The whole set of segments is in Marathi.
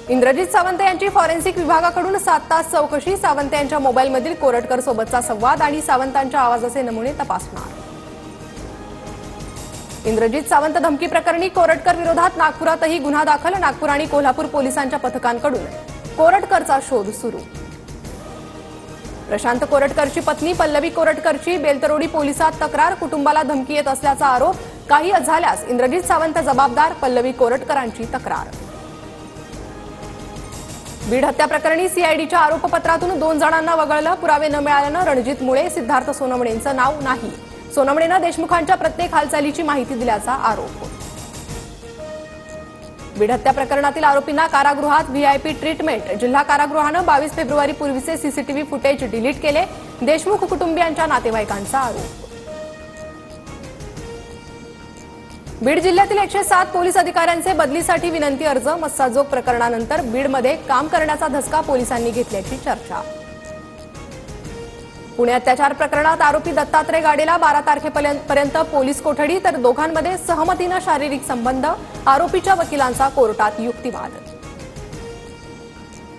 इंद्रजित सावंत यांची फॉरेन्सिक विभागाकडून 7 तास चौकशी। सावंत यांच्या मोबाईलमधील कोरटकर सोबतचा संवाद आणि सावंतांच्या आवाजाचे नमुने तपासणार। इंद्रजित सावंत धमकी प्रकरणी कोरटकर विरोधात नागपुरातही गुन्हा दाखल। नागपूर आणि कोल्हापूर पोलिसांच्या पथकांकडून कोरटकरचा शोध सुरू। प्रशांत कोरटकरची पत्नी पल्लवी कोरटकरची बेलतरोडी पोलिसात तक्रार। कुटुंबाला धमकी येत असल्याचा आरोप। काही झाल्यास इंद्रजित सावंत जबाबदार, पल्लवी कोरटकरांची तक्रार। बीड हत्या प्रकरणी सीआयडीच्या आरोपपत्रातून 2 जणांना वगळलं। पुरावे न मिळाल्यानं रणजित मुळे, सिद्धार्थ सोनवणेंचं नाव नाही। सोनवणेनं देशमुखांच्या प्रत्येक हालचालीची माहिती दिल्याचा आरोप। बीड हत्या प्रकरणातील आरोपींना कारागृहात व्हीआयपी ट्रीटमेंट। जिल्हा कारागृहानं 22 फेब्रुवारीपूर्वीचे सीसीटीव्ही फुटेज डिलीट केले। देशमुख कुटुंबियांच्या नातेवाईकांचा आरोप। बीड जिल्ह्यातील 107 पोलीस अधिकाऱ्यांचे बदलीसाठी विनंती अर्ज। मस्साजोग प्रकरणानंतर बीडमध्ये काम करण्याचा धसका पोलिसांनी घेतल्याची चर्चा। पुणे अत्याचार प्रकरणात आरोपी दत्तात्रय गाडेला 12 तारखेपर्यंत पोलीस कोठडी, तर दोघांमध्ये सहमतीनं शारीरिक संबंध। आरोपीच्या वकिलांचा कोर्टात युक्तिवाद।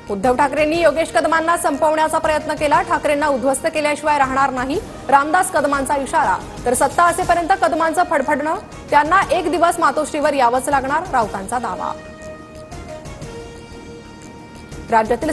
उद्धव ठाकरेंनी योगेश कदमांना संपवण्याचा प्रयत्न केला। ठाकरेंना उद्ध्वस्त केल्याशिवाय राहणार नाही, रामदास कदमांचा इशारा। तर सत्ता असेपर्यंत कदमांचं फडफडणं, त्यांना 1 दिवस मातोश्रीवर यावंच लागणार, राऊतांचा दावा। राज्यातील